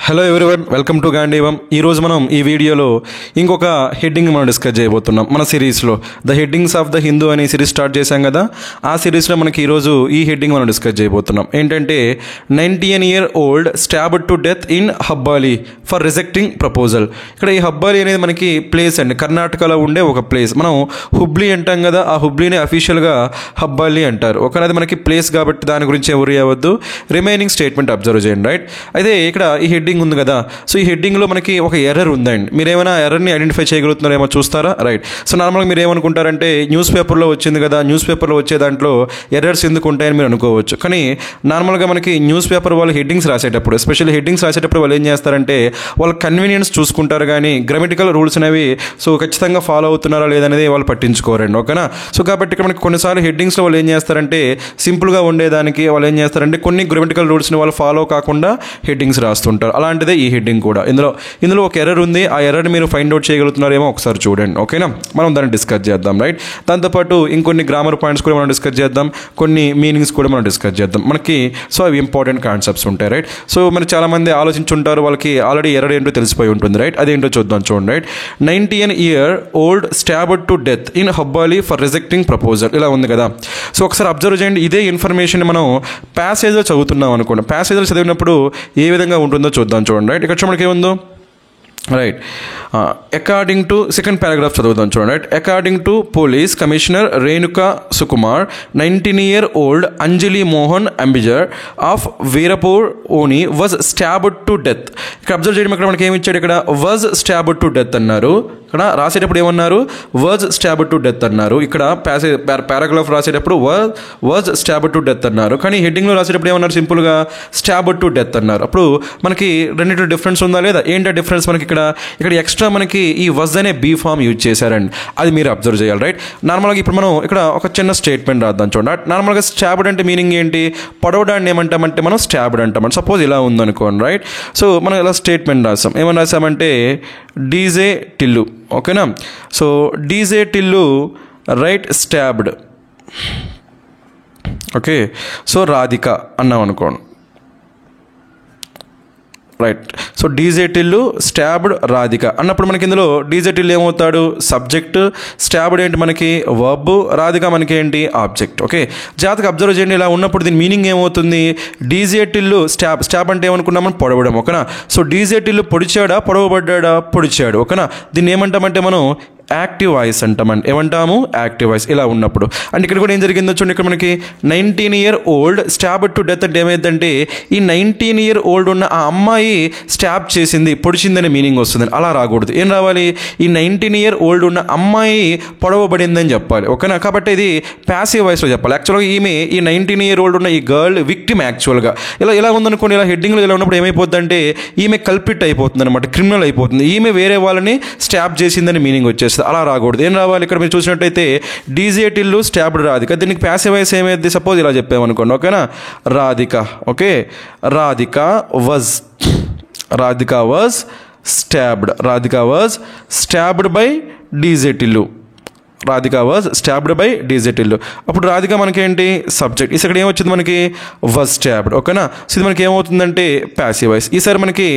Hello everyone, welcome to గాంధీవం. ఈరోజు మనం ఈ వీడియోలో ఇంకొక హెడ్డింగ్ మనం డిస్కస్ చేయబోతున్నాం మన సిరీస్లో. The headings of the Hindu అనే సిరీస్ స్టార్ట్ చేశాం కదా, ఆ సిరీస్లో మనకి ఈరోజు ఈ హెడ్డింగ్ మనం డిస్కస్ చేయబోతున్నాం. ఏంటంటే 19-year-old stabbed to death in Hubballi for rejecting proposal. ఇక్కడ ఈ హబ్బాలి అనేది మనకి ప్లేస్ అండి, కర్ణాటకలో ఉండే ఒక ప్లేస్. మనం హుబ్లీ అంటాం కదా, ఆ హుబ్లీని అఫీషియల్గా హబ్బాలి అంటారు. ఒకనది మనకి ప్లేస్ కాబట్టి దాని గురించి ఎవరు అవ్వద్దు. రిమైనింగ్ స్టేట్మెంట్ అబ్జర్వ్ చేయండి, రైట్. అయితే ఇక్కడ ఈ హెడ్డింగ్ ఉంది కదా, సో ఈ హెడ్డింగ్లో మనకి ఒక ఎర్రర్ ఉందండి. మీరు ఏమైనా ఎర్రర్ని ఐడెంటిఫై చేయగలుగుతున్నారేమో చూస్తారా, రైట్. సో నార్మల్గా మీరు ఏమనుకుంటారంటే న్యూస్ పేపర్లో వచ్చింది కదా, న్యూస్ పేపర్లో వచ్చే దాంట్లో ఎర్రర్స్ ఎందుకు ఉంటాయని మీరు అనుకోవచ్చు. కానీ నార్మల్గా మనకి న్యూస్ పేపర్ వాళ్ళు హెడ్డింగ్స్ రాసేటప్పుడు, ఎస్పెషల్లీ హెడ్డింగ్స్ రాసేటప్పుడు వాళ్ళు ఏం చేస్తారంటే వాళ్ళ కన్వీనియన్స్ చూసుకుంటారు, కానీ గ్రామటికల్ రూల్స్ అనేవి సో ఖచ్చితంగా ఫాలో అవుతున్నారా లేదనేది వాళ్ళు పట్టించుకోరండి, ఓకేనా. సో కాబట్టి ఇక్కడ మనకి కొన్నిసార్లు హెడ్డింగ్స్లో వాళ్ళు ఏం చేస్తారంటే సింపుల్గా ఉండేదానికి వాళ్ళు ఏం చేస్తారంటే కొన్ని గ్రామటికల్ రూల్స్ని వాళ్ళు ఫాలో కాకుండా హెడ్డింగ్స్ రాస్తుంటారు. అలాంటిదే ఈ హెడ్డింగ్ కూడా. ఇందులో ఒక ఎర్రర్ ఉంది, ఆ ఎర్రర్ని మీరు ఫైండ్ అవుట్ చేయగలుగుతున్నారేమో ఒకసారి చూడండి, ఓకేనా. మనం దాన్ని డిస్కస్ చేద్దాం, రైట్. దాంతోపాటు ఇంకొన్ని గ్రామర్ పాయింట్స్ కూడా మనం డిస్కస్ చేద్దాం, కొన్ని మీనింగ్స్ కూడా మనం డిస్కస్ చేద్దాం మనకి. సో అవి ఇంపార్టెంట్ కాన్సెప్ట్స్ ఉంటాయి, రైట్. సో మరి చాలామంది ఆలోచించుంటారు, వాళ్ళకి ఆల్రెడీ ఎర్రర్ ఏంటో తెలిసిపోయి ఉంటుంది, రైట్. అదేంటో చూద్దాం, చూడండి, right. 19-year-old stabbed to death in Hubballi for rejecting proposal, ఇలా ఉంది కదా. సో ఒకసారి అబ్జర్వ్ చేయండి, ఇదే ఇన్ఫర్మేషన్ మనం ప్యాసేజ్లో చదువుతున్నాం అనుకోండి. ప్యాసేజ్లో చదివినప్పుడు ఏ విధంగా ఉంటుందో చూద్దాం, చూడండి, రైట్. ఇక్కడ మనకి ఏముందో, right. According to second paragraph చదువుదాం, చూడండి, right. According to police commissioner Renuka Sukumar, 19-year-old Anjali Mohan Ambiger of Veerapur Oni was stabbed to death. ఇక్కడ అబ్జర్వ్ చేయడం, ఇక్కడ మనకి ఏమి ఇచ్చాడు, ఇక్కడ వాజ్ స్టాబ్డ్ టు డెత్ అన్నారు. ఇక్కడ రాసేటప్పుడు ఏమన్నారు, వాజ్ స్టాబ్డ్ టు డెత్ అన్నారు. ఇక్కడ పారాగ్రాఫ్ రాసేటప్పుడు వాజ్ స్టాబ్డ్ టు డెత్ అన్నారు. కానీ హెడ్డింగ్లో రాసేటప్పుడు ఏమన్నారు, సింపుల్గా స్టాబ్డ్ టు డెత్ అన్నారు. అప్పుడు మనకి రెండింటి డిఫరెన్స్ ఉందా లేదా, ఏంటో డిఫరెన్స్ మనకి ఇక్కడ ఎక్స్ట్రా మనకి ఈ వజ్ అనే బీ ఫామ్ యూజ్ చేశారండి, అది మీరు అబ్జర్వ్ చేయాలి, రైట్. నార్మల్గా ఇప్పుడు మనం ఇక్కడ ఒక చిన్న స్టేట్మెంట్ రాద్దాం, చూడండి. నార్మల్గా స్టాబ్డ్ అంటే మీనింగ్ ఏంటి, పొడవడాన్ని ఏమంటామంటే మనం స్టాబ్డ్ అంటామండి. సపోజ్ ఇలా ఉందనుకోండి, రైట్. సో మనం ఇలా స్టేట్మెంట్ రాసాం, ఏమని రాసామంటే డీజే టిల్లు, ఓకేనా. So DJ Tillu right stabbed, okay. So Radhika అన్నాం అనుకోండి, right. So DJ Tillu stabbed Radhika అన్నప్పుడు మనకి ఇందులో డీజే టిల్లు ఏమవుతాడు, సబ్జెక్ట్. స్టాబ్డ్ ఏంటి మనకి వర్బ్, రాధిక మనకి ఏంటి ఆబ్జెక్ట్, ఓకే. జాగ్రత్తగా అబ్జర్వ్ చేయండి, ఇలా ఉన్నప్పుడు దీని మీనింగ్ ఏమవుతుంది, డీజే టిల్లు స్టాబ్ అంటే ఏమనుకున్నాం మనం, పొడవడం, ఓకేనా. సో డీజే టిల్లు పొడిచాడా, పొడవబడ్డా, పొడిచాడు, ఓకేనా. దీన్ని ఏమంటామంటే మనం యాక్టివ్ వాయిస్ అంటామండి. ఏమంటాము, యాక్టివ్ వాయిస్. ఇలా ఉన్నప్పుడు అంటే ఇక్కడ కూడా ఏం జరిగిందో చూడండి, ఇక్కడ మనకి 19-year-old స్టాబ్డ్ టు డెత్ అంటే ఏమైందంటే ఈ 19-year-old ఉన్న ఆ అమ్మాయి స్టాబ్ చేసింది, పొడిచిందనే మీనింగ్ వస్తుంది. అలా రాకూడదు, ఏం రావాలి, ఈ 19-year-old ఉన్న అమ్మాయి పొడవబడిందని చెప్పాలి, ఓకేనా. కాబట్టి ఇది ప్యాసివ్ వాయిస్లో చెప్పాలి. యాక్చువల్గా ఈమె ఈ 19-year-old ఉన్న ఈ గర్ల్ విక్టిమ్. యాక్చువల్గా ఇలా ఉందనుకోండి, ఇలా హెడ్డింగ్లో ఇలా ఉన్నప్పుడు ఏమైపోద్ది అంటే ఈమె కల్పిట్ అయిపోతుంది అనమాట, క్రిమినల్ అయిపోతుంది. ఈమె వేరే వాళ్ళని స్టాబ్ చేసిందని మీనింగ్ వచ్చేస్తుంది. అలా రాకూడదు, ఏం రావాలి, ఇక్కడ మీరు చూసినట్టయితే డీజే టిల్లు స్టాబ్డ్ రాధిక. దీనికి ప్యాసివ్ వాయిస్ ఏమైంది, సపోజ్ ఇలా చెప్పామనుకోండి, ఓకేనా. Radhika, okay. Radhika was stabbed by DJ Tillu. Radhika was stabbed by DJ Tillu. అప్పుడు రాధిక మనకేంటి సబ్జెక్ట్, ఇక్కడ ఏమొచ్చింది మనకి వాజ్ స్టాబ్డ్, ఓకేనా. సో ఇది మనకి ఏమవుతుందంటే ప్యాసివ్ వాయిస్. ఈసారి మనకి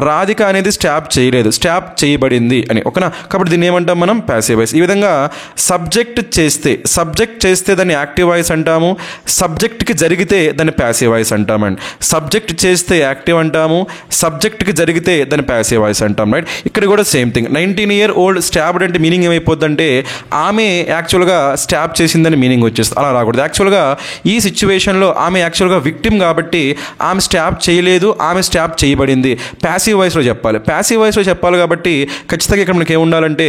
రాధిక అనేది స్టాబ్ చేయలేదు, స్టాబ్ చేయబడింది అని, ఓకేనా. కాబట్టి దీన్ని ఏమంటాం మనం, ప్యాసివ్ వాయిస్. ఈ విధంగా సబ్జెక్ట్ చేస్తే దాన్ని యాక్టివ్ వాయిస్ అంటాము, సబ్జెక్ట్కి జరిగితే దాన్ని ప్యాసివ్ వాయిస్ అంటామండి. సబ్జెక్ట్ చేస్తే యాక్టివ్ అంటాము, సబ్జెక్ట్కి జరిగితే దాన్ని ప్యాసివ్ వాయిస్ అంటాం, రైట్. ఇక్కడ కూడా సేమ్ థింగ్. 19-year-old స్టాబ్డ్ అంటే మీనింగ్ ఏమైపోద్దంటే ఆమె యాక్చువల్గా స్టాబ్ చేసిందని మీనింగ్ వచ్చేస్తుంది. అలా రాకూడదు. యాక్చువల్గా ఈ సిచ్యువేషన్లో ఆమె యాక్చువల్గా విక్టిమ్ కాబట్టి ఆమె స్టాబ్ చేయలేదు, ఆమె స్టాబ్ చేయబడింది. ప్యాసివ్ వాయిస్లో చెప్పాలి. ప్యాసివ్ వాయిస్లో చెప్పాలి కాబట్టి ఖచ్చితంగా ఇక్కడ మనకి ఏముండాలంటే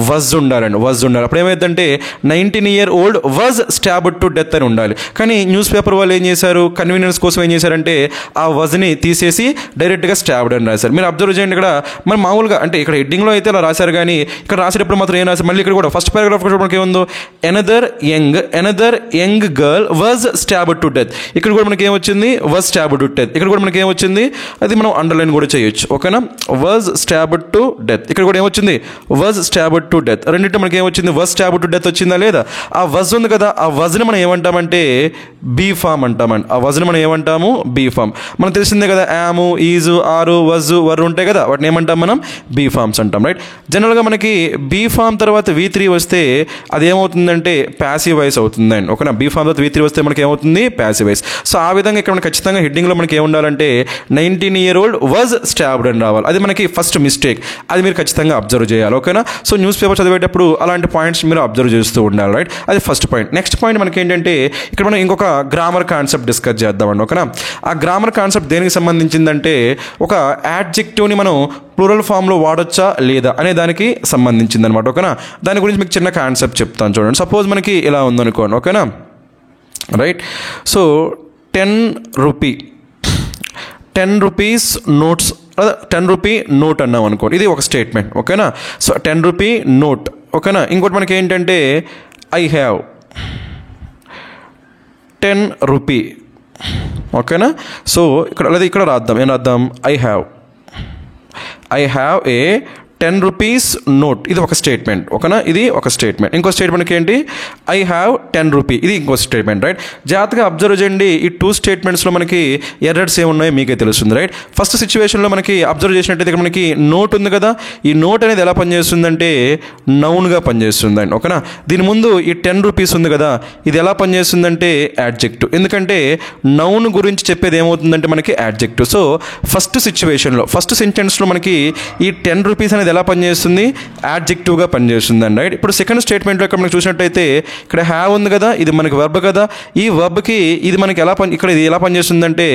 వజ్ ఉండాలండి, వజ్ ఉండాలి. అప్పుడు ఏమైందంటే 19-year-old was stabbed to death అని ఉండాలి. కానీ న్యూస్ పేపర్ వాళ్ళు ఏం చేశారు, కన్వీనియన్స్ కోసం ఏం చేశారంటే ఆ వజ్ని తీసేసి డైరెక్ట్గా స్టాబ్డ్ అని రాశారు. మీరు అబ్జర్వ్ చేయండి, ఇక్కడ మరి మామూలుగా అంటే ఇక్కడ హెడ్డింగ్లో అయితే అలా రాశారు, కానీ ఇక్కడ రాసేటప్పుడు మాత్రం ఏం రాశారు, మళ్ళీ ఇక్కడ కూడా ఫస్ట్ పారాగ్రాఫ్ చూడండి మనకి ఏముందో another young girl was stabbed to death. ఇక్కడ కూడా మనకి ఏమొచ్చింది వాజ్ స్టాబ్డ్ టు డెత్. ఇక్కడ కూడా మనకి ఏమొచ్చింది అది మనం అండర్లైన్ కూడా చేయొచ్చు. ఓకేనా, వాజ్ స్టాబ్డ్ టు డెత్. ఇక్కడ కూడా ఏమొచ్చింది వాజ్ స్టాబ్డ్ టు డెత్. రెండింటి మనకి ఏమొచ్చింది వాజ్ స్టాబ్డ్ టు డెత్ వచ్చిందా లేదా? ఆ వజ్ ఉంది కదా, ఆ వజ్ని మనం ఏమంటామంటే బీ ఫామ్ అంటామండి. ఆ వజ్ని మనం ఏమంటాము బీ ఫామ్. మనకు తెలిసిందే కదా, యాము, ఈజు, ఆరు, వజ్, వర్ ఉంటాయి కదా, వాటిని ఏమంటాం మనం బీ ఫామ్స్ అంటాం. రైట్, జనరల్గా మనకి బీ ఫామ్ తర్వాత V3 వస్తే అది ఏమవుతుందంటే ప్యాసివ్ వాయిస్ అవుతుందండి. ఓకేనా, బీ ఫామ్ తర్వాత V3 వస్తే మనకి ఏమవుతుంది ప్యాసివ్ వాయిస్. సో ఆ విధంగా ఇక్కడ మనకి ఖచ్చితంగా హెడ్డింగ్లో మనకి ఏముండాలంటే 19-year-old వాజ్ స్టాబ్డ్ అని రావాలి. అది మనకి ఫస్ట్ మిస్టేక్, అది మీరు ఖచ్చితంగా అబ్జర్వ్ చేయాలి. ఓకేనా, సో న్యూస్ పేపర్ చదివేటప్పుడు అలాంటి పాయింట్స్ మీరు అబ్జర్వ్ చేస్తూ ఉండాలి. రైట్, అది ఫస్ట్ పాయింట్. నెక్స్ట్ పాయింట్ మనకి ఏంటంటే ఇక్కడ మనం ఇంకొక గ్రామర్ కాన్సెప్ట్ డిస్కస్ చేద్దామండి. ఓకేనా, ఆ గ్రామర్ కాన్సెప్ట్ దేనికి సంబంధించిందంటే ఒక యాడ్జెక్టివ్ని మనం ప్లూరల్ ఫామ్లో వాడొచ్చా లేదా అనే దానికి సంబంధించింది అనమాట. ఓకేనా, దాని గురించి మీకు చిన్న కాన్సెప్ట్ చెప్తాను చూడండి. సపోజ్ మనకి ఇలా ఉందనుకోండి. ఓకేనా, right, so 10 rupees notes, 10 rupee note అన్నాం అనుకోండి, ఇది ఒక స్టేట్మెంట్. ఓకేనా, సో 10 రూపీ నోట్. ఓకేనా, ఇంకోటి మనకి ఏంటంటే ఐ హ్యావ్ 10 రూపీ. ఓకేనా, సో ఇక్కడ రాద్దాం, ఏం రాద్దాం, I have a 10 rupees note. ఇది ఒక స్టేట్మెంట్. ఓకేనా, ఇది ఒక స్టేట్మెంట్. ఇంకో స్టేట్మెంట్కి ఏంటి ఐ హ్యావ్ 10 రూపీ, ఇది ఇంకో స్టేట్మెంట్. రైట్, జాగ్రత్తగా అబ్జర్వ్ చేయండి. ఈ 2 స్టేట్మెంట్స్లో మనకి ఎర్రర్స్ ఏమున్నాయో మీకే తెలుస్తుంది. రైట్, ఫస్ట్ సిచ్యువేషన్లో మనకి అబ్జర్వ్ చేసినట్టయితే ఇక్కడ మనకి నోట్ ఉంది కదా, ఈ నోట్ అనేది ఎలా పనిచేస్తుందంటే నౌన్గా పనిచేస్తుందండి. ఓకేనా, దీని ముందు ఈ 10 రూపీస్ ఉంది కదా, ఇది ఎలా పనిచేస్తుందంటే యాడ్జెక్టివ్. ఎందుకంటే నౌన్ గురించి చెప్పేది ఏమవుతుందంటే మనకి యాడ్జెక్టివ్. సో ఫస్ట్ సిచ్యువేషన్లో ఫస్ట్ సెంటెన్స్లో మనకి ఈ 10 రూపీస్ అనేది ఎలా పనిచేస్తుంది యాడ్జెక్టివ్గా పనిచేస్తుందండి. రైట్, ఇప్పుడు సెకండ్ స్టేట్మెంట్లో ఇక్కడ మనకి చూసినట్టయితే ఇక్కడ హ్యావ్ ఉంది కదా, ఇది మనకి వర్బ్ కదా, ఈ వర్బ్కి ఇది మనకి ఇక్కడ ఇది ఎలా పనిచేస్తుందంటే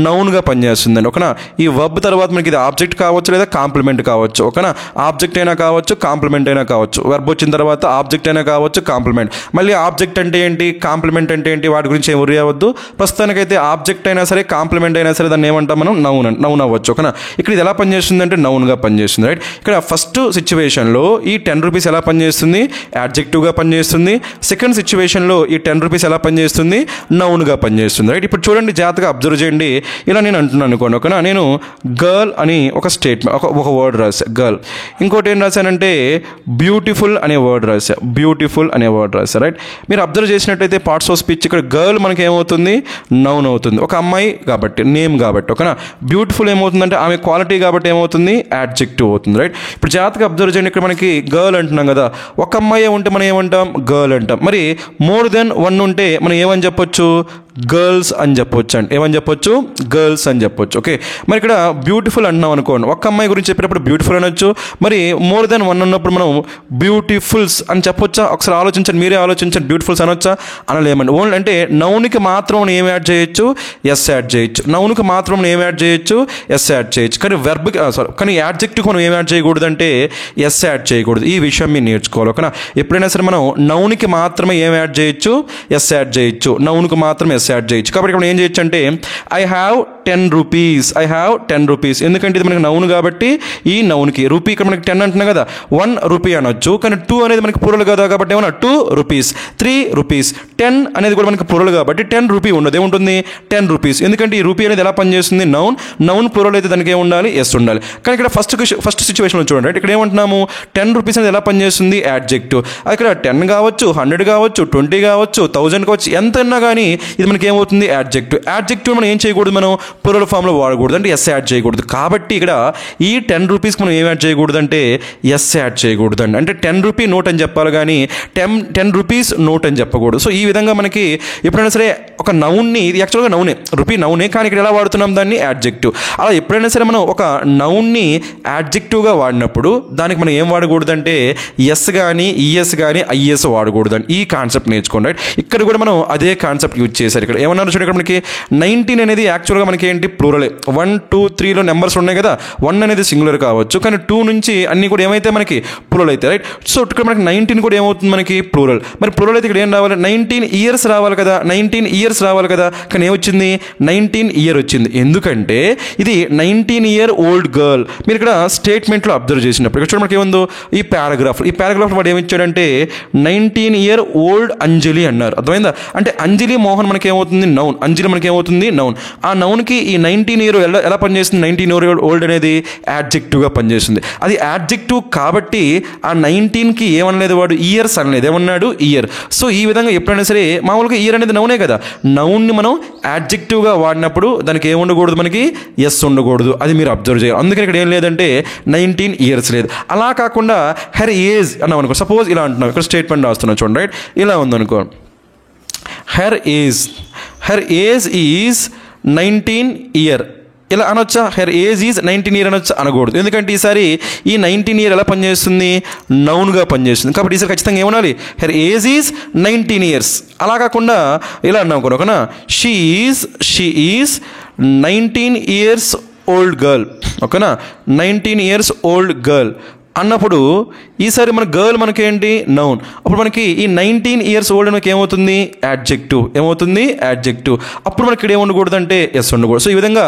నౌన్గా పనిచేస్తుందండి. ఓకేనా, ఈ వర్బ్ తర్వాత మనకి ఇది ఆబ్జెక్ట్ కావచ్చు లేదా కాంప్లిమెంట్ కావచ్చు. ఓకేనా, ఆబ్జెక్ట్ అయినా కావచ్చు, కాంప్లిమెంట్ అయినా కావచ్చు. వర్బ్ వచ్చిన తర్వాత ఆబ్జెక్ట్ అయినా కావచ్చు, కాంప్లిమెంట్. మళ్ళీ ఆబ్జెక్ట్ అంటే ఏంటి, కాంప్లిమెంట్ అంటే ఏంటి, వాటి గురించి ఏం వరి అవ్వద్దు. ప్రస్తుతానికైతే ఆబ్జెక్ట్ అయినా సరే, కాంప్లిమెంట్ అయినా సరే దాన్ని ఏమంటాం మనం నౌన్ అవ్వచ్చు. ఓకేనా, ఇక్కడ ఇది ఎలా పనిచేస్తుంది అంటే నౌన్గా పనిచేస్తుంది. రైట్, ఇక్కడ ఫస్ట్ సిచ్యువేషన్లో ఈ 10 రూపీస్ ఎలా పనిచేస్తుంది యాడ్జెక్టివ్గా పనిచేస్తుంది. సెకండ్ సిచ్యువేషన్లో ఈ 10 రూపీస్ ఎలా పనిచేస్తుంది నౌన్గా పనిచేస్తుంది. రైట్, ఇప్పుడు చూడండి, జాగ్రత్తగా అబ్జర్వ్ చేయండి. ఇలా నేను అంటున్నాను అనుకోండి. ఓకేనా, నేను గర్ల్ అని ఒక స్టేట్మెంట్ ఒక వర్డ్ రాసా గర్ల్. ఇంకోటి ఏం రాశానంటే బ్యూటిఫుల్ అనే వర్డ్ రాసా. రైట్, మీరు అబ్జర్వ్ చేసినట్టయితే పార్ట్స్ ఆఫ్ స్పీచ్ ఇక్కడ గర్ల్ మనకి ఏమవుతుంది నౌన్ అవుతుంది, ఒక అమ్మాయి కాబట్టి, నేమ్ కాబట్టి. ఓకేనా, బ్యూటిఫుల్ ఏమవుతుందంటే ఆమె క్వాలిటీ కాబట్టి ఏమవుతుంది యాడ్జెక్టివ్ అవుతుంది. రైట్, ఇప్పుడు జాగ్రత్తగా అబ్జర్వ్ చేయండి. ఇక్కడ మనకి గర్ల్ అంటున్నాం కదా, ఒక అమ్మాయి ఉంటే మనం ఏమంటాం గర్ల్ అంటాం. మరి మోర్ దెన్ 1 ఉంటే మనం ఏమని చెప్పొచ్చు గర్ల్స్ అని చెప్పొచ్చు అండి. ఏమని చెప్పొచ్చు గర్ల్స్ అని చెప్పొచ్చు. ఓకే, మరి ఇక్కడ బ్యూటిఫుల్ అంటున్నాం అనుకోండి, ఒక్క అమ్మాయి గురించి చెప్పేటప్పుడు బ్యూటిఫుల్ అనొచ్చు. మరి మోర్ దెన్ 1 ఉన్నప్పుడు మనం బ్యూటిఫుల్స్ అని చెప్పొచ్చా? ఒకసారి ఆలోచించండి, మీరే ఆలోచించండి. బ్యూటిఫుల్స్ అనొచ్చా? అనలేమండి. ఓన్లీ అంటే నౌన్కి మాత్రం ఏం యాడ్ చేయొచ్చు ఎస్ యాడ్ చేయొచ్చు. నౌన్కి మాత్రం ఏం యాడ్ చేయొచ్చు ఎస్ యాడ్ చేయొచ్చు. కానీ వెర్బ్కి కానీ యాడ్జెక్టివ్ మనం ఏం యాడ్ చేయకూడదు అంటే ఎస్ యాడ్ చేయకూడదు. ఈ విషయం మీరు నేర్చుకోవాలి. ఓకేనా, ఎప్పుడైనా సరే మనం నౌన్కి మాత్రమే ఏం యాడ్ చేయొచ్చు ఎస్ యాడ్ చేయొచ్చు, నౌన్కి మాత్రం ఎస్ యాడ్ చేయొచ్చు. కాబట్టి ఇక్కడ ఏం చేయొచ్చు అంటే ఐ హ్యావ్ 10 రూపీస్. ఎందుకంటే ఇది మనకి నౌన్ కాబట్టి ఈ నౌన్కి రూపీ ఇక్కడ మనకి 10 అంటున్నా కదా, 1 రూపీ అనొచ్చు. కానీ 2 అనేది మనకి పురలు కదా కాబట్టి ఏమన్నా 2 రూపీస్, 3 రూపీస్. 10 అనేది కూడా మనకి పురలు కాబట్టి 10 రూపీ ఉండదు, ఏముంటుంది 10 రూపీస్. ఎందుకంటే ఈ రూపీ అనేది ఎలా పనిచేస్తుంది నౌన్ పురలు అయితే దానికి ఏముండాలి ఎస్ ఉండాలి. కానీ ఇక్కడ ఫస్ట్ సిచ్యువేషన్లో చూడండి, ఇక్కడ ఏమంటున్నాము 10 రూపీస్ అనేది ఎలా పనిచేస్తుంది యాడ్జెక్టివ్. ఇక్కడ 10 కావచ్చు, 100 కావచ్చు, 20 కావచ్చు, 1000 కావచ్చు, ఎంత అన్నా కానీ ఇది మనకి ఏమవుతుంది యాడ్జెక్టివ్ మనం ఏం చేయకూడదు, మనం పురల్ ఫామ్లో వాడకూడదు అంటే ఎస్ యాడ్ చేయకూడదు. కాబట్టి ఇక్కడ ఈ 10 రూపీస్కి మనం ఏం యాడ్ చేయకూడదు అంటే ఎస్ యాడ్ చేయకూడదు అండి. అంటే 10 రూపీ నోట్ అని చెప్పాలి కానీ 10 రూపీస్ నోట్ అని చెప్పకూడదు. సో ఈ విధంగా మనకి ఎప్పుడైనా సరే ఒక నౌన్ని, ఇది యాక్చువల్గా నౌనే, రూపీ నౌనే, కానీ ఇక్కడ ఎలా వాడుతున్నాం దాన్ని యాడ్జెక్టివ్. అలా ఎప్పుడైనా సరే మనం ఒక నౌన్ని యాడ్జెక్టివ్గా వాడినప్పుడు దానికి మనం ఏం వాడకూడదంటే ఎస్ కానీ ఈఎస్ కానీ ఐఎస్ వాడకూడదండి. ఈ కాన్సెప్ట్ నేర్చుకోండి. ఇక్కడ కూడా మనం అదే కాన్సెప్ట్ యూజ్ చేశారు. ఇక్కడ ఏమన్నారు చూడండి, ఇక్కడ మనకి 19 అనేది యాక్చువల్గా మనకి మనకి ఏంటి ప్లూరలే. 1, 2, 3లో నెంబర్స్ ఉన్నాయి కదా, 1 అనేది సింగులర్ కావచ్చు, కానీ 2 నుంచి అన్ని కూడా ఏమైతే మనకి ప్లూరల్ అయితే, రైట్. సో ఇక్కడ మనకి 19 కూడా ఏమవుతుంది మనకి ప్లూరల్. మరి ప్లూరల్ అయితే ఇక్కడ ఏం రావాలి, 19 ఇయర్స్ రావాలి కదా, 19 ఇయర్స్ రావాలి కదా, కానీ ఏమొచ్చింది 19 ఇయర్ వచ్చింది. ఎందుకంటే ఇది 19 ఇయర్ ఓల్డ్ గర్ల్. మీరు ఇక్కడ స్టేట్మెంట్లో అబ్జర్వ్ చేసినప్పుడు ఇక్కడ చూడండి మనకి ఏముందో ఈ పారాగ్రాఫ్ వాడు ఏమిచ్చాడంటే 19 ఇయర్ ఓల్డ్ అంజలి అన్నారు. అర్థమైందా? అంటే అంజలి మోహన్ మనకి ఏమవుతుంది నౌన్, అంజలి మనకి ఏమవుతుంది నౌన్. ఆ నౌన్కి ఈ 19 ఇయర్ ఎలా పనిచేస్తుంది, 19 ఇయర్ ఓల్డ్ అనేది యాడ్జెక్టివ్గా పనిచేస్తుంది. అది యాడ్జెక్టివ్ కాబట్టి ఆ 19కి ఏమనలేదు వాడు, ఇయర్స్ అనలేదు, ఏమన్నాడు ఇయర్. సో ఈ విధంగా ఎప్పుడైనా సరే మామూలుగా ఇయర్ అనేది నౌనే కదా, నౌన్ని మనం యాడ్జెక్టివ్గా వాడినప్పుడు దానికి ఏముండకూడదు, మనకి ఎస్ ఉండకూడదు. అది మీరు అబ్జర్వ్ చేయాలి. అందుకని ఇక్కడ ఏం లేదంటే 19 ఇయర్స్ లేదు. అలా కాకుండా హెర్ ఏజ్ అన్నాం అనుకో, సపోజ్ ఇలా అంటున్నాం, ఇక్కడ స్టేట్మెంట్ రాస్తున్నాం చూడండి, రైట్. ఇలా ఉందనుకో, హెర్ ఏజ్ ఈజ్ 19 ఇయర్ ఇలా అనొచ్చా, హెర్ ఏజ్ ఈజ్ 19 ఇయర్ అనొచ్చా, అనకూడదు. ఎందుకంటే ఈసారి ఈ 19 ఇయర్ ఎలా పనిచేస్తుంది, నౌన్గా పనిచేస్తుంది. కాబట్టి ఈసారి ఖచ్చితంగా ఏమనాలి, హెర్ ఏజ్ ఈజ్ 19 ఇయర్స్. అలా కాకుండా ఇలా అన్నాం ఓకేనా, she is 19 years old girl. ఓకేనా, 19 ఇయర్స్ ఓల్డ్ గర్ల్ అన్నప్పుడు ఈసారి మన గర్ల్ మనకేంటి నౌన్. అప్పుడు మనకి ఈ 19 ఇయర్స్ ఓల్డ్ మనకి ఏమవుతుంది యాడ్జెక్టివ్, అప్పుడు మనకి ఇక్కడ ఏముండకూడదు అంటే ఎస్ ఉండకూడదు. సో ఈ విధంగా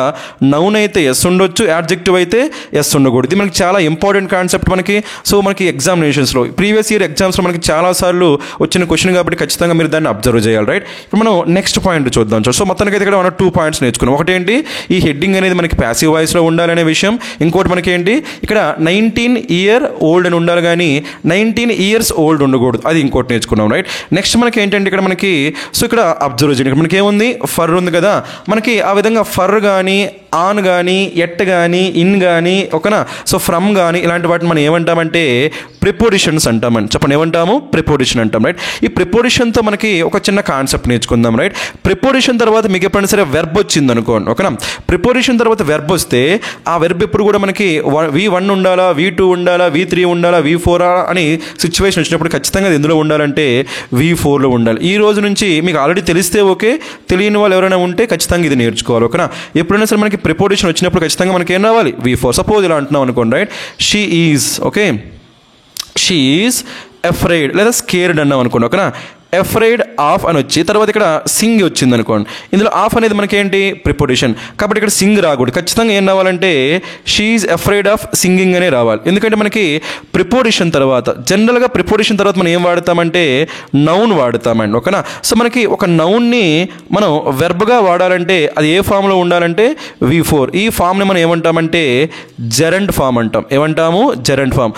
నౌన్ అయితే ఎస్ ఉండొచ్చు, యాడ్జెక్టివ్ అయితే ఎస్ ఉండకూడదు. ఇది మనకి చాలా ఇంపార్టెంట్ కాన్సెప్ట్ మనకి. సో మనకి ఎగ్జామినేషన్స్లో ప్రీవియస్ ఇయర్ ఎగ్జామ్స్లో మనకి చాలాసార్లు వచ్చిన క్వశ్చన్ కాబట్టి ఖచ్చితంగా మీరు దాన్ని అబ్జర్వ్ చేయాలి, రైట్. ఇప్పుడు మనం నెక్స్ట్ పాయింట్ చూద్దాం. సో మొత్తానికి అయితే ఇక్కడ మనం 2 పాయింట్స్ నేర్చుకున్నాం. ఒకటి ఏంటి, ఈ హెడ్డింగ్ అనేది మనకి ప్యాసివ్ వాయిస్లో ఉండాలనే విషయం. ఇంకోటి మనకి ఏంటి, ఇక్కడ 19 ఇయర్ ఓల్డ్ అని ఉండాలి కానీ 19 ఇయర్స్ ఓల్డ్ ఉండకూడదు. అది ఇంకోటి నేర్చుకున్నాం, రైట్. నెక్స్ట్ మనకి ఏంటంటే ఇక్కడ మనకి, సో ఇక్కడ అబ్జర్వ్ చేయండి, ఇక్కడ మనకి ఏముంది ఫర్ ఉంది కదా, మనకి ఆ విధంగా ఫర్ కానీ ఆన్ కానీ ఎట్ కానీ ఇన్ కానీ ఓకేనా, సో ఫ్రమ్ కానీ ఇలాంటి వాటిని మనం ఏమంటామంటే ప్రిపోజిషన్స్ అంటామని. చెప్పండి ఏమంటాము, ప్రిపోజిషన్ అంటాం, రైట్. ఈ ప్రిపోజిషన్తో మనకి ఒక చిన్న కాన్సెప్ట్ నేర్చుకుందాం, రైట్. ప్రిపోజిషన్ తర్వాత మీకు ఎప్పుడైనా సరే వెర్బ్ వచ్చింది అనుకోండి, ఓకేనా. ప్రిపోజిషన్ తర్వాత వెర్బ్ వస్తే ఆ వెర్బ్ ఎప్పుడు కూడా మనకి V1 ఉండాలా, V2 ఉండాలా, V3 ఉండాలా, V4 అని సిచ్యువేషన్ వచ్చినప్పుడు ఖచ్చితంగా అది ఎందులో ఉండాలంటే V4లో ఉండాలి. ఈ రోజు నుంచి మీకు ఆల్రెడీ తెలిస్తే ఓకే, తెలియని వాళ్ళు ఎవరైనా ఉంటే ఖచ్చితంగా ఇది నేర్చుకోవాలి, ఓకేనా. ఎప్పుడైనా సరే మనకి ప్రిపోజిషన్ వచ్చినప్పుడు ఖచ్చితంగా మనకి ఏం రావాలి, V4. సపోజ్ ఇలా అంటున్నాం అనుకోండి, రైట్. షీ ఈజ్ అఫ్రైడ్ లేదా స్కేర్డ్ అన్నాం అనుకోండి, ఓకేనా. అఫ్రైడ్ ఆఫ్ అని వచ్చి తర్వాత ఇక్కడ సింగ్ వచ్చింది అనుకోండి. ఇందులో ఆఫ్ అనేది మనకేంటి ప్రిపోజిషన్, కాబట్టి ఇక్కడ సింగ్ రాకూడదు. ఖచ్చితంగా ఏం రావాలంటే she is afraid of singing అనే రావాలి. ఎందుకంటే మనకి ప్రిపోజిషన్ తర్వాత జనరల్గా ప్రిపోజిషన్ తర్వాత మనం ఏం వాడతామంటే నౌన్ వాడతామండి, ఓకేనా. సో మనకి ఒక నౌన్ని మనం వెర్బ్గా వాడాలంటే అది ఏ ఫామ్లో ఉండాలంటే V4. ఈ ఫామ్ని మనం ఏమంటామంటే జెరండ్ ఫామ్ అంటాం. ఏమంటాము, జెరండ్ ఫామ్.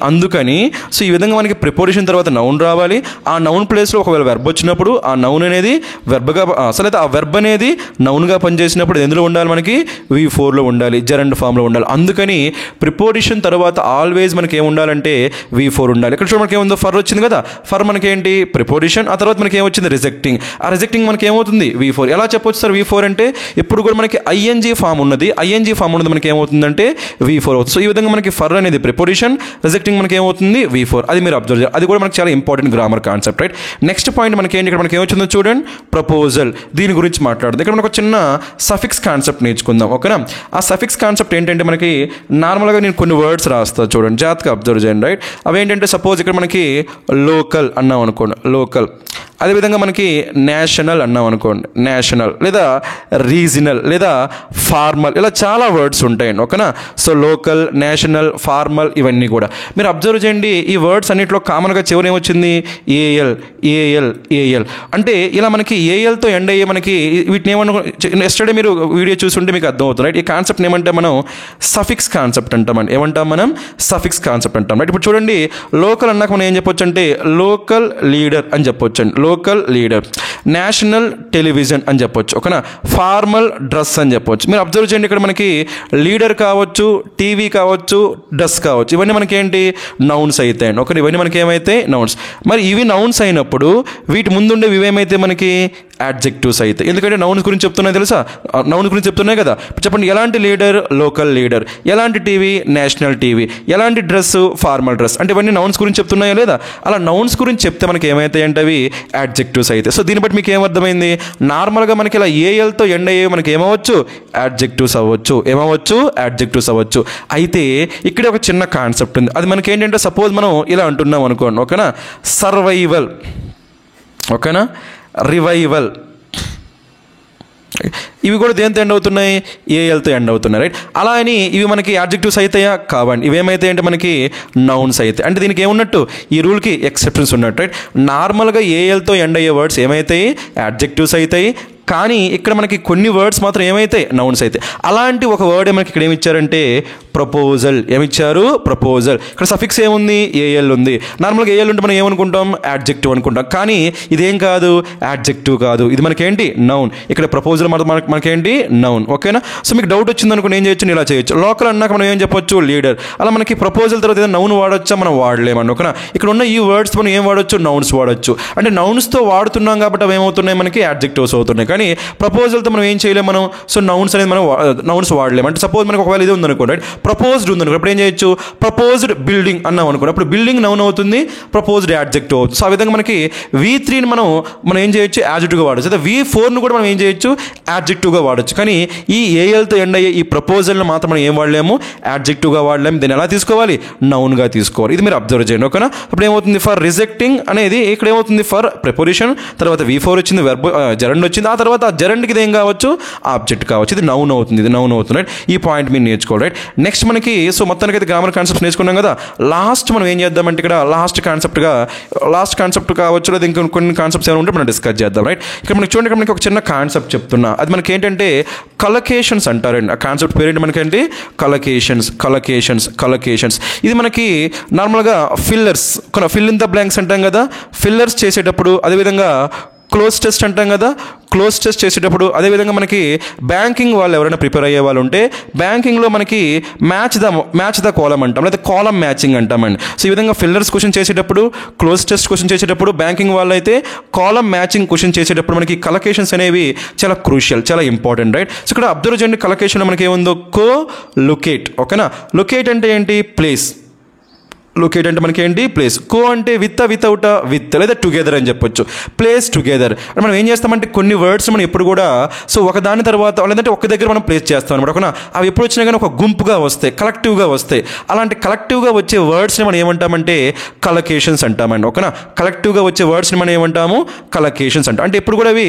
అందుకని సో ఈ విధంగా మనకి ప్రిపోజిషన్ తర్వాత నౌన్ రావాలి. ఆ నౌన్ ప్లేస్లో ఒకవేళ వెర్బ్ వచ్చినప్పుడు ఆ నౌన్ అనేది వెర్బ్గా, అసలు అయితే ఆ వెర్బ్ అనేది నౌన్గా పనిచేసినప్పుడు ఎందులో ఉండాలి, మనకి V4లో ఉండాలి, జెరండ్ ఫామ్లో ఉండాలి. అందుకని ప్రిపోజిషన్ తర్వాత ఆల్వేస్ మనకి ఏమి ఉండాలంటే V4 ఉండాలి. ఇక్కడ చూడ మనకి ఏముందో ఫర్ వచ్చింది కదా, ఫర్ మనకేంటి ప్రిపోజిషన్. ఆ తర్వాత మనకి ఏమొచ్చింది రిజెక్టింగ్. ఆ రిజెక్టింగ్ మనకి ఏమవుతుంది V4. ఎలా చెప్పొచ్చు సార్ V4 అంటే, ఇప్పుడు కూడా మనకి ING ఫామ్ ఉన్నది, మనకి ఏమవుతుందంటే V4 అవుతుంది. సో ఈ విధంగా మనకి ఫర్ అనేది ప్రిపోజిషన్, రిజెక్టింగ్ మనకి ఏమవుతుంది V4. అది మీరు అబ్జర్వ్ చేయాలి. అది కూడా మనకి చాలా important grammar concept, right. Next point మనకి ఏంటి, ఇక్కడ మనకి ఏమొచ్చిందో చూడండి, ప్రపోజల్. దీని గురించి మాట్లాడుతుంది. ఇక్కడ మనకు చిన్న సఫిక్స్ కాన్సెప్ట్ నేర్చుకుందాం, ఓకేనా. ఆ సఫిక్స్ కాన్సెప్ట్ ఏంటంటే మనకి నార్మల్గా నేను కొన్ని వర్డ్స్ రాస్తాను చూడండి, జాగ్రత్తగా అబ్జర్వ్ చేయండి, రైట్. అవి ఏంటంటే సపోజ్ ఇక్కడ మనకి లోకల్ అన్నాం అనుకోండి, లోకల్. అదేవిధంగా మనకి నేషనల్ అన్నాం అనుకోండి, నేషనల్, లేదా రీజనల్, లేదా ఫార్మల్, ఇలా చాలా వర్డ్స్ ఉంటాయండి, ఓకేనా. సో లోకల్, నేషనల్, ఫార్మల్ ఇవన్నీ కూడా మీరు అబ్జర్వ్ చేయండి. ఈ వర్డ్స్ అన్నింటిలో కామన్గా చివరి ఏమొచ్చింది ఏఎల్. అంటే ఇలా మనకి ఏఎల్తో ఎండ్ అయ్యే మనకి వీటిని ఎస్టర్డే మీరు వీడియో చూస్తుంటే మీకు అర్థమవుతుంది, రైట్. ఈ కాన్సెప్ట్ ఏమంటే మనం సఫిక్స్ కాన్సెప్ట్ అంటామండి. ఏమంటాం మనం, సఫిక్స్ కాన్సెప్ట్ అంటాం, రైట్. ఇప్పుడు చూడండి లోకల్ అన్నాక మనం ఏం చెప్పొచ్చు అంటే లోకల్ లీడర్ అని చెప్పొచ్చు అండి, లోకల్ లీడర్. నేషనల్ టెలివిజన్ అని చెప్పొచ్చు, ఓకేనా. ఫార్మల్ డ్రెస్ అని చెప్పొచ్చు. మీరు అబ్జర్వ్ చేయండి, ఇక్కడ మనకి లీడర్ కావచ్చు, టీవీ కావచ్చు, డ్రెస్ కావచ్చు, ఇవన్నీ మనకి ఏంటి నౌన్స్ అవుతాయండి, ఓకే. ఇవన్నీ మనకి ఏమైతే నౌన్స్. మరి ఇవి నౌన్స్ అయినప్పుడు వీటి ముందుండే ఇవేమైతే మనకి యాడ్జెక్టివ్స్ అయితే, ఎందుకంటే నౌన్స్ గురించి చెప్తున్నాయి తెలుసా, నౌన్స్ గురించి చెప్తున్నాయి కదా. చెప్పండి, ఎలాంటి లీడర్, లోకల్ లీడర్. ఎలాంటి టీవీ, నేషనల్ టీవీ. ఎలాంటి డ్రెస్, ఫార్మల్ డ్రెస్. అంటే ఇవన్నీ నౌన్స్ గురించి చెప్తున్నాయా లేదా. అలా నౌన్స్ గురించి చెప్తే మనకి ఏమైతాయి అంటే అవి యాడ్జెక్టివ్స్ అయితే. సో దీన్ని బట్టి మీకు ఏమర్థమైంది, నార్మల్గా మనకి ఇలా ఏఎల్తో ఎండ్ అయ్యేవి మనకి ఏమవచ్చు, యాడ్జెక్టివ్స్ అవ్వచ్చు, ఏమవచ్చు, యాడ్జెక్టివ్స్ అవ్వచ్చు. అయితే ఇక్కడ ఒక చిన్న కాన్సెప్ట్ ఉంది, అది మనకి ఏంటంటే సపోజ్ మనం ఇలా అంటున్నాం అనుకోండి, ఓకేనా, సర్వైవల్, ఓకేనా, రివైవల్, ఇవి కూడా దేంతో ఎండ్ అవుతున్నాయి, ఏఎల్తో ఎండ్ అవుతున్నాయి, రైట్. అలా అని ఇవి మనకి యాడ్జెక్టివ్స్ అవుతాయా, కావండి. ఇవేమైతే అంటే మనకి నౌన్స్ అయితే. అంటే దీనికి ఏమున్నట్టు, ఈ రూల్కి ఎక్సెప్షన్స్ ఉన్నట్టు, రైట్. నార్మల్గా ఏఎల్తో ఎండ్ అయ్యే వర్డ్స్ ఏమవుతాయి, యాడ్జెక్టివ్స్ అవుతాయి. కానీ ఇక్కడ మనకి కొన్ని వర్డ్స్ మాత్రం ఏమైతే, నౌన్స్ అయితే. అలాంటి ఒక వర్డ్ మనకి ఇక్కడ ఏమిచ్చారంటే ప్రపోజల్, ఏమిచ్చారు, ప్రపోజల్. ఇక్కడ సఫిక్స్ ఏముంది, ఏఎల్ ఉంది. నార్మల్గా ఏఎల్ ఉంటే మనం ఏమనుకుంటాం, యాడ్జెక్టివ్ అనుకుంటాం. కానీ ఇదేం కాదు, యాడ్జెక్టివ్ కాదు, ఇది మనకేంటి, నౌన్. ఇక్కడ ప్రపోజల్ మనకేంటి, నౌన్, ఓకేనా. సో మీకు డౌట్ వచ్చింది అనుకోండి, ఏం చేయొచ్చు, ఇలా చేయొచ్చు. లోకల్ అన్నాక మనం ఏం చెప్పొచ్చు, లీడర్. అలా మనకి ప్రపోజల్ తర్వాత ఏదైనా నౌన్ వాడొచ్చా, మనం వాడలేమండి, ఓకేనా. ఇక్కడ ఉన్న ఈ వర్డ్స్ మనం ఏం వాడొచ్చు, నౌన్స్ వాడొచ్చు. అంటే నౌన్స్తో వాడుతున్నాం కాబట్టి అవి ఏమవుతున్నాయి, మనకి యాడ్జెక్టివ్స్ అవుతున్నాయి. కానీ ప్రపోజల్తో మనం ఏం చేయలేము మనం. సో నౌన్స్ అనేది మనం నౌన్స్ వాడలేము. అంటే సపోజ్ మనకి ఒకవేళ ఇది ఉందనుకోండి, రైట్, ప్రపోజ్డ్ ఉందనుకో, అప్పుడు ఏం చేయొచ్చు, ప్రపోజ్డ్ బిల్డింగ్ అన్నాం అనుకోండి, అప్పుడు బిల్డింగ్ నౌన్ అవుతుంది, ప్రపోజ్డ్ యాడ్జెక్టివ్ అవుతుంది. సో ఆ విధంగా మనకి V3ని మనం ఏం చేయొచ్చు, యాడ్జెక్టివ్గా వాడచ్చు. అయితే V4ని కూడా మనం ఏం చేయొచ్చు, యాడ్జెక్టివ్గా వాడచ్చు. కానీ ఈ ఏఎల్తో ఎండ్ అయ్యే ఈ ప్రపోజల్ని మాత్రం మనం ఏం వాడలేము, యాడ్జెక్టివ్గా వాడలేము. దీన్ని ఎలా తీసుకోవాలి, నౌన్గా తీసుకోవాలి. ఇది మీరు అబ్జర్వ్ చేయండి, ఓకేనా. అప్పుడు ఏమవుతుంది, ఫర్ రిజెక్టింగ్ అనేది ఇక్కడ ఏమవుతుంది, ఫర్ ప్రిపోజిషన్, తర్వాత V4 వచ్చింది, వెర్బ్ జెరండ్ వచ్చింది, ఆ తర్వాత ఆ జెరండ్కి ఇది ఏం కావచ్చు, ఆబ్జెక్ట్ కావచ్చు. ఇది నౌన్ అవుతుంది, ఇది నౌన్ అవుతుంది, రైట్. ఈ పాయింట్ మీరు నేర్చుకోవాలి, రైట్. నెక్స్ట్ మనకి సో మొత్తానికి అయితే గ్రామర్ కాన్సెప్ట్స్ నేర్చుకున్నాం కదా. లాస్ట్ మనం ఏం చేద్దామంటే ఇక్కడ లాస్ట్ కాన్సెప్ట్ కావచ్చు, లేదా ఇంకా కొన్ని కాన్సెప్ట్స్ ఏమైనా ఉంటే మనం డిస్కస్ చేద్దాం, రైట్. ఇక్కడ మనకి చూడండి, ఇక్కడ మనకి ఒక చిన్న కాన్సెప్ట్ చెప్తున్నా, అది మనకి ఏంటంటే కలకేషన్స్ అంటారండి. ఆ కాన్సెప్ట్ పేరేంటి మనకంటే కలకేషన్స్. ఇది మనకి నార్మల్గా ఫిల్ ఇన్ ద బ్లాంక్స్ అంటాం కదా, ఫిల్లర్స్ చేసేటప్పుడు, అదేవిధంగా క్లోజ్ టెస్ట్ అంటాం కదా, క్లోజ్ టెస్ట్ చేసేటప్పుడు, అదేవిధంగా మనకి బ్యాంకింగ్ వాళ్ళు ఎవరైనా ప్రిపేర్ అయ్యే వాళ్ళు ఉంటే బ్యాంకింగ్లో మనకి మ్యాచ్ ద కాలం అంటాం, లేదా కాలం మ్యాచింగ్ అంటామండి. సో ఈ విధంగా ఫిల్లర్స్ క్వశ్చన్ చేసేటప్పుడు, క్లోజ్ టెస్ట్ క్వశ్చన్ చేసేటప్పుడు, బ్యాంకింగ్ వాళ్ళు అయితే కాలం మ్యాచింగ్ క్వశ్చన్ చేసేటప్పుడు మనకి కలకేషన్స్ అనేవి చాలా క్రూషియల్, చాలా ఇంపార్టెంట్, రైట్. సో ఇక్కడ అబ్జర్వ్ చేయండి, కలకేషన్లో మనకి ఏముందో, లొకేట్, ఓకేనా. లొకేట్ అంటే ఏంటి, ప్లేస్. లొకేట్ అంటే మనకి ఏంటి, ప్లేస్. కో అంటే వితౌట్ విత్, లేదా టుగెదర్ అని చెప్పొచ్చు. ప్లేస్ టుగెదర్ అంటే మనం ఏం చేస్తామంటే కొన్ని వర్డ్స్ మనం ఎప్పుడు కూడా సో ఒకదాని తర్వాత లేదంటే ఒక దగ్గర మనం ప్లేస్ చేస్తాం అనమాట, ఓకేనా. అవి ఎప్పుడు వచ్చినా కానీ ఒక గుంపుగా వస్తాయి, కలెక్టివ్గా వస్తాయి. అలాంటి కలెక్టివ్గా వచ్చే వర్డ్స్ని మనం ఏమంటామంటే కలకేషన్స్ అంటామండి, ఓకేనా. కలెక్టివ్గా వచ్చే వర్డ్స్ని మనం ఏమంటాము, కలకేషన్స్ అంటాం. అంటే ఎప్పుడు కూడా అవి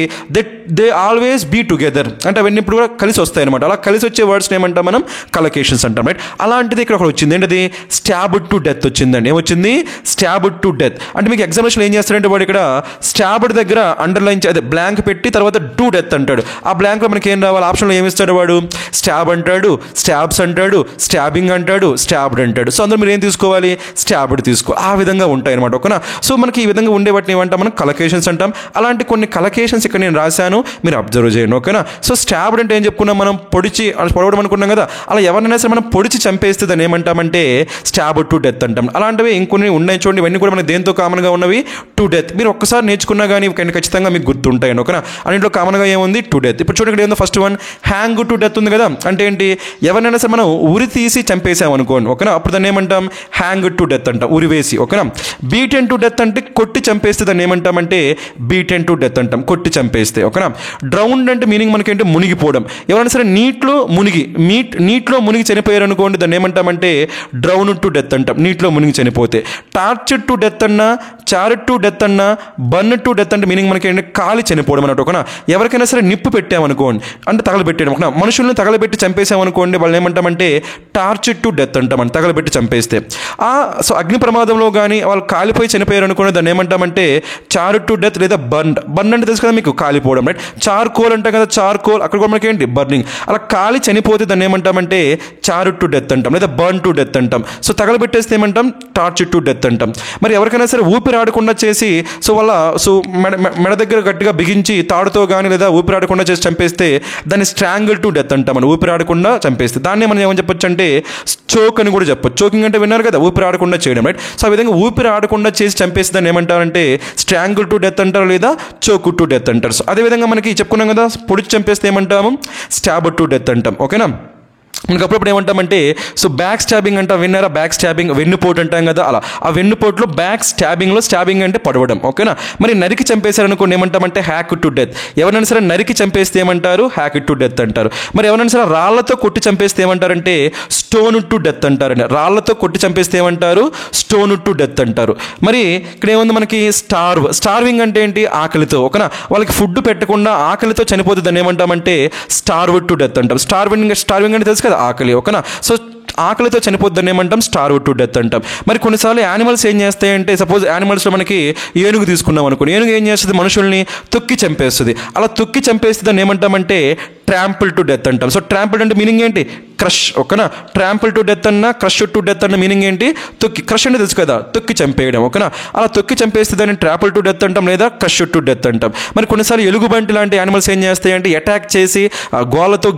దే ఆల్వేస్ బీ టుగెదర్, అంటే అవన్నీ ఇప్పుడు కూడా కలిసి వస్తాయి అనమాట. అలా కలిసి వచ్చే వర్డ్స్ని ఏమంటాం మనం, కలకేషన్స్ అంటాం, రైట్. అలాంటిది ఇక్కడ ఒకటి వచ్చింది, ఏంటది, స్టాబ్డ్ టు డెత్ వచ్చిందండి. ఏమొచ్చింది, స్టాబ్డ్ టు డెత్. అంటే మీకు ఎగ్జామినేషన్ ఏం చేస్తారంటే వాడు ఇక్కడ స్టాబ్డ్ దగ్గర అండర్లైన్ అదే బ్లాంక్ పెట్టి తర్వాత టు డెత్ అంటాడు. ఆ బ్లాంక్లో మనకి ఏం రావాలి, ఆప్షన్లో ఏమి ఇస్తాడు వాడు, స్టాబ్ అంటాడు, స్టాబ్స్ అంటాడు, స్టాబింగ్ అంటాడు, స్టాబ్డ్ అంటాడు. సో అందులో మీరు ఏం తీసుకోవాలి, స్టాబ్డ్ తీసుకో. ఆ విధంగా ఉంటాయి అనమాట, ఓకేనా. సో మనకి ఈ విధంగా ఉండే వాటిని ఏమంటాం మనం, కలకేషన్స్ అంటాం. అలాంటి కొన్ని కలకేషన్స్ ఇక్కడ నేను రాశాను, మీరు అబ్జర్వ్ చేయండి, ఓకేనా. సో స్టాబ్డ్ అంటే ఏం చెప్పుకున్నాం మనం, పొడవడం అనుకున్నాం కదా. అలా ఎవరినైనా సరే మనం పొడిచి చంపేస్తే దాన్ని ఏమంటామంటే స్టాబ్డ్ టు డెత్ అంటాం. అలాంటివి ఇంకొన్ని ఉన్నాయి చూడండి, ఇవన్నీ కూడా మనకి దేంతో కామన్గా ఉన్నవి, టు డెత్. మీరు ఒక్కసారి నేర్చుకున్నా కానీ ఖచ్చితంగా మీకు గుర్తుంటాయండి, ఓకేనా. అన్నింటిలో కామన్గా ఏముంది, టు డెత్. ఇప్పుడు చూడండి ఇక్కడ ఏందో first one, hang to death ఉంది కదా. అంటే ఏంటి, ఎవరినైనా సరే మనం ఉరి తీసి చంపేసాం అనుకోండి, ఓకేనా, అప్పుడు దాన్ని ఏమంటాం, హ్యాంగ్ టు డెత్ అంటాం, ఉరివేసి, ఓకేనా. బీటెన్ టు డెత్ అంటే కొట్టి చంపేస్తే దాన్ని ఏమంటామంటే బీటెన్ టు డెత్ అంటాం, కొట్టి చంపేస్తే, ఓకేనా. డ్రౌండ్ అంటే మీనింగ్ మనకేంటి, మునిగిపోవడం. ఎవరైనా సరే నీటిలో మునిగి చనిపోయారు అనుకోండి, దాన్ని ఏమంటామంటే డ్రౌన్ టు డెత్ అంటాం, నీటిలో మునిగి చనిపోతే. టార్చర్ టు డెత్ అన్నా, చార్ట్ టు డెత్ అన్నా, బర్న్ టు డెత్ అంటే మీనింగ్ మనకి ఏంటి, కాలి చనిపోవడం అన్నట్టు, ఓకేనా. ఎవరికైనా సరే నిప్పు పెట్టామనుకోండి, అంటే తగలబెట్టేయడం, ఓకేనా. మనుషుల్ని తగలబెట్టి చంపేసామనుకోండి, వాళ్ళు ఏమంటామంటే టార్చర్ టు డెత్ అంటామని, తగలబెట్టి చంపేస్తే. సో అగ్ని ప్రమాదంలో కానీ వాళ్ళు కాలిపోయి చనిపోయారు అనుకోండి, దాన్ని ఏమంటామంటే చార్ట్ టు డెత్, లేదా బర్న్ అంటే తెలుసు కదా మీకు, కాలిపోవడం, రైట్. చార్కోల్ అంటాం కదా, చార్కోల్, అక్కడ కూడా మనకి ఏంటి, బర్నింగ్. అలా కాలి చనిపోతే దాన్ని ఏమంటామంటే చార్ట్ టు డెత్ అంటాం, లేదా బర్న్ టు డెత్ అంటాం. సో తగలబెట్టేస్తే ఏమంటాం, టార్చర్ టు డెత్ అంటాం. మరి ఎవరికైనా సరే ఊపిరాడకుండా చేసి సో మెడ దగ్గర గట్టిగా బిగించి తాడుతో కానీ లేదా ఊపిరాడకుండా చేసి చంపేస్తే దాన్ని స్ట్రాంగిల్ టు డెత్ అంటాం, మనం ఊపిరాడకుండా చంపేస్తే. దాన్ని మనం ఏమని చెప్పొచ్చు అంటే చోక్ అని కూడా చెప్పొచ్చు. చోకింగ్ అంటే విన్నారు కదా, ఊపిరాడకుండా చేయడం, రైట్. సో ఆ విధంగా ఊపిరాడకుండా చేసి చంపేస్తే దాన్ని ఏమంటారంటే స్ట్రాంగిల్ టు డెత్ అంటారు, లేదా చోక్ టు డెత్ అంటారు. సో అదేవిధంగా మనకి చెప్పుకున్నాం కదా, పొడిచి చంపేస్తే ఏమంటాము, స్టాబ్ టు డెత్ అంటాం, ఓకేనా. మనకు అప్పుడప్పుడు ఏమంటామంటే సో బ్యాక్ స్టాబింగ్ అంటాం, విన్నారా? బ్యాక్ స్టాబింగ్, వెన్నుపోటు అంటాం కదా, అలా ఆ వెన్నుపోటులో బ్యాక్ స్టాబింగ్లో, స్టాబింగ్ అంటే పడవడం, ఓకేనా? మరి నరికి చంపేశారనుకోండి ఏమంటామంటే హ్యాక్ టు డెత్. ఎవరైనా సరే నరికి చంపేస్తే ఏమంటారు? హ్యాక్ టు డెత్ అంటారు. మరి ఎవరైనా సరే రాళ్లతో కొట్టి చంపేస్తే ఏమంటారంటే స్టోన్ టు డెత్ అంటారండి. రాళ్లతో కొట్టి చంపేస్తే ఏమంటారు? స్టోన్ టు డెత్ అంటారు. మరి ఇక్కడ ఏముంది మనకి? స్టార్వింగ్ అంటే ఏంటి? ఆకలితో, ఓకేనా? వాళ్ళకి ఫుడ్ పెట్టకుండా ఆకలితో చనిపోతుంది, దాన్ని ఏమంటామంటే స్టార్వ్ టు డెత్ అంటాం. స్టార్వింగ్ అంటే తెలుసు కదా, ఆకలి, ఓకేనా? సో ఆకలితో చనిపోద్దని ఏమంటాం? స్టార్వ్ టు డెత్ అంటాం. మరి కొన్నిసార్లు యానిమల్స్ ఏం చేస్తాయంటే, సపోజ్ యానిమల్స్లో మనకి ఏనుగు తీసుకున్నాం అనుకోండి, ఏనుగు ఏం చేస్తుంది? మనుషుల్ని తొక్కి చంపేస్తుంది. అలా తొక్కి చంపేస్తే దాన్ని ఏమంటామంటే ట్రాంపుల్ టు డెత్ అంటాం. సో ట్రాంపుల్ అంటే మీనింగ్ ఏంటి? క్రష్, ఓకేనా? ట్రాంపుల్ టు డెత్ అన్న, క్రష్ టు డెత్ అన్న మీనింగ్ ఏంటి? తొక్కి. క్రష్ అంటే తెలుసు కదా, తొక్కి చంపేయడం, ఓకేనా? అలా తొక్కి చంపేస్తే దాన్ని ట్రాంపుల్ టు డెత్ అంటాం, లేదా క్రష్ టు డెత్ అంటాం. మరి కొన్నిసార్లు ఎలుగుబంటి లాంటి యానిమల్స్ ఏం చేస్తాయి అంటే అటాక్ చేసి గోళ్ళతో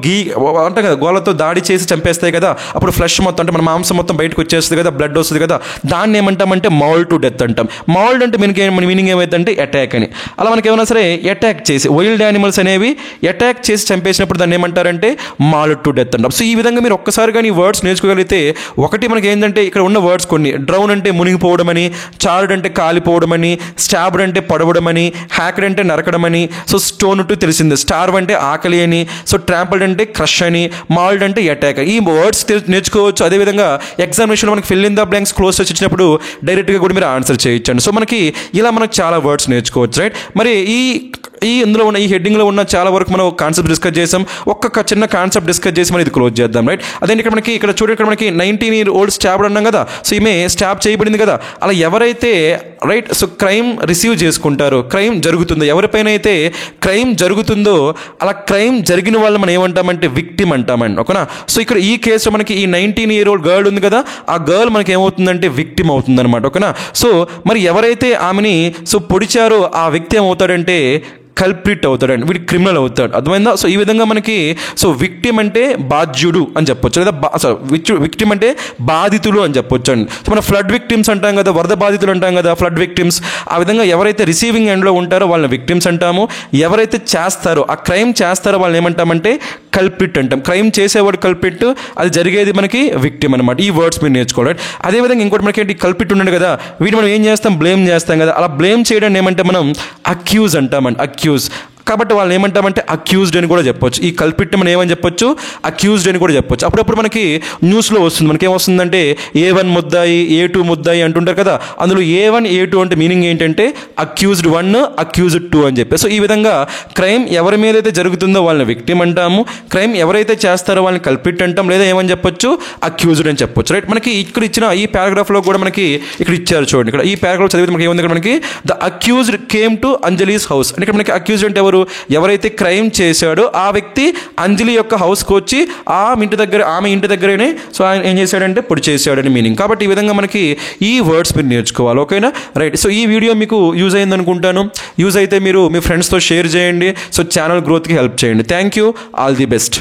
అంటాం కదా, గోళ్ళతో దాడి చేసి చంపేస్తాయి కదా, అప్పుడు ఫ్లష్ మొత్తం అంటే మన మాంసం మొత్తం బయటకు వచ్చేస్తుంది కదా, బ్లడ్ వస్తుంది కదా, దాన్ని ఏమంటామంటే మౌల్డ్ టు డెత్ అంటాం. మౌల్డ్ అంటే మీనింగ్ ఏమైందంటే అటాక్ అని. అలా మనకి ఏమైనా సరే అటాక్ చేసి, వైల్డ్ యానిమల్స్ అనేవి అటాక్ చేసి చంపేసినప్పుడు దాన్ని ఏమంటారంటే మాల్డ్ టు డెత్ అంటాం. సో ఈ విధంగా మీరు ఒక్కసారి కానీ ఈ వర్డ్స్ నేర్చుకోగలిగితే, ఒకటి మనకి ఏంటంటే ఇక్కడ ఉన్న వర్డ్స్ కొన్ని, డ్రౌన్ అంటే మునిగిపోవడం అని, చార్డ్ అంటే కాలిపోవడం అని, స్టాబ్డ్ అంటే పడవడం అని, హ్యాక్డ్ అంటే నరకడం అని, సో స్టోన్ టు తెలిసింది, స్టార్వ్ అంటే ఆకలి అని, సో ట్రాంపుల్డ్ అంటే క్రష్ అని, మాల్డ్ అంటే అటాక్. ఈ వర్డ్స్ నేర్చుకోవచ్చు. అదేవిధంగా ఎగ్జామినేషన్లో మనకి fill in the blanks close వచ్చినప్పుడు డైరెక్ట్గా కూడా మీరు ఆన్సర్ చేయొచ్చండి. సో మనకి ఇలా మనకు చాలా వర్డ్స్ నేర్చుకోవచ్చు, రైట్? మరి ఇందులో ఉన్న ఈ హెడ్డింగ్లో ఉన్న చాలా వరకు మనం కాన్సెప్ట్ డిస్కస్ చేసాం. ఒక్కొక్క చిన్న కాన్సెప్ట్ డిస్కస్ చేసి మనం ఇది క్లోజ్ చేద్దాం, రైట్? అదే ఇక్కడ చూడండి, ఇక్కడ మనకి 19 year old స్టాబ్డ్ అన్నాం కదా, సో ఈమె స్టాబ్ చేయబడింది కదా. అలా ఎవరైతే, రైట్, సో క్రైమ్ రిసీవ్ చేసుకుంటారో, క్రైమ్ జరుగుతుందో, ఎవరిపైన అయితే క్రైమ్ జరుగుతుందో అలా క్రైమ్ జరిగిన వాళ్ళు మనం ఏమంటామంటే విక్టిమ్ అంటామండి, ఓకేనా? సో ఇక్కడ ఈ కేసులో మనకి ఈ 19 year old గర్ల్ ఉంది కదా, ఆ గర్ల్ మనకి ఏమవుతుందంటే విక్టిమ్ అవుతుంది అనమాట, ఓకేనా? సో మరి ఎవరైతే ఆమెని సో పొడిచారో ఆ వ్యక్తి ఏమవుతాడంటే కల్ప్రిట్ అవుతాడండి, వీడి క్రిమినల్ అవుతాడు, అర్థమైందా? సో ఈ విధంగా మనకి సో విక్టిమ్ అంటే బాధ్యుడు అని చెప్పొచ్చు, లేదా విక్టిమ్ అంటే బాధితులు అని చెప్పొచ్చు అండి. సో మన ఫ్లడ్ విక్టిమ్స్ అంటాం కదా, వరద బాధితులు అంటాం కదా, ఫ్లడ్ విక్టిమ్స్. ఆ విధంగా ఎవరైతే రిసీవింగ్ ఎండ్లో ఉంటారో వాళ్ళని విక్టిమ్స్ అంటాము. ఎవరైతే చేస్తారో, ఆ క్రైమ్ చేస్తారో వాళ్ళని ఏమంటామంటే కల్ప్రిట్ అంటాం. క్రైమ్ చేసేవాడు కల్ప్రిట్, అది జరిగేది మనకి విక్టిమ్ అనమాట. ఈ వర్డ్స్ మీరు నేర్చుకోవాలి. అదేవిధంగా ఇంకోటి మనకి ఏంటి, కల్ప్రిట్ ఉన్నాడు కదా, వీడు మనం ఏం చేస్తాం? బ్లేమ్ చేస్తాం కదా. అలా బ్లేమ్ చేయడాన్ని ఏమంటే మనం అక్యూజ్ అంటామండి, అక్యూజ్. కాబట్టి వాళ్ళు ఏమంటామంటే అక్యూజ్డ్ అని కూడా చెప్పొచ్చు. ఈ కల్పిట్ మనం ఏమని చెప్పొచ్చు? అక్యూజ్డ్ అని కూడా చెప్పొచ్చు. అప్పుడప్పుడు మనకి న్యూస్లో వస్తుంది, మనకి ఏమొస్తుందంటే A1 ముద్దాయి, A2 ముద్దాయి అంటుంటారు కదా. అందులో A1 A2 అంటే మీనింగ్ ఏంటంటే అక్యూజ్డ్ 1 అక్యూజ్డ్ 2 అని చెప్పి. సో ఈ విధంగా క్రైమ్ ఎవరి మీద అయితే జరుగుతుందో వాళ్ళని విక్టిమ్ అంటాము, క్రైమ్ ఎవరైతే చేస్తారో వాళ్ళని కల్పిట్ అంటాం, లేదా ఏమని చెప్పొచ్చు? అక్యూజ్డ్ అని చెప్పొచ్చు, రైట్? మనకి ఇక్కడ ఇచ్చిన ఈ పారాగ్రాఫ్లో కూడా మనకి ఇక్కడ ఇచ్చారు చూడండి. ఇక్కడ ఈ పారాగ్రాఫ్ చదివితే మనకి ఏముంది? ఇక్కడ మనకి the accused came to Anjali's house అంటే ఇక్కడ మనకి అక్యూజ్డ్ అంటే ఎవరైతే క్రైమ్ చేశాడో ఆ వ్యక్తి అంజలి యొక్క హౌస్కి వచ్చి ఆమె ఇంటి దగ్గరనే సో ఆయన ఏం చేశాడంటే పొడి చేశాడని మీనింగ్. కాబట్టి ఈ విధంగా మనకి ఈ వర్డ్స్ మీరు నేర్చుకోవాలి, ఓకేనా? రైట్. సో ఈ వీడియో మీకు యూజ్ అయింది అనుకుంటాను. యూజ్ అయితే మీరు మీ ఫ్రెండ్స్తో షేర్ చేయండి. సో ఛానల్ గ్రోత్కి హెల్ప్ చేయండి. Thank you. All the best.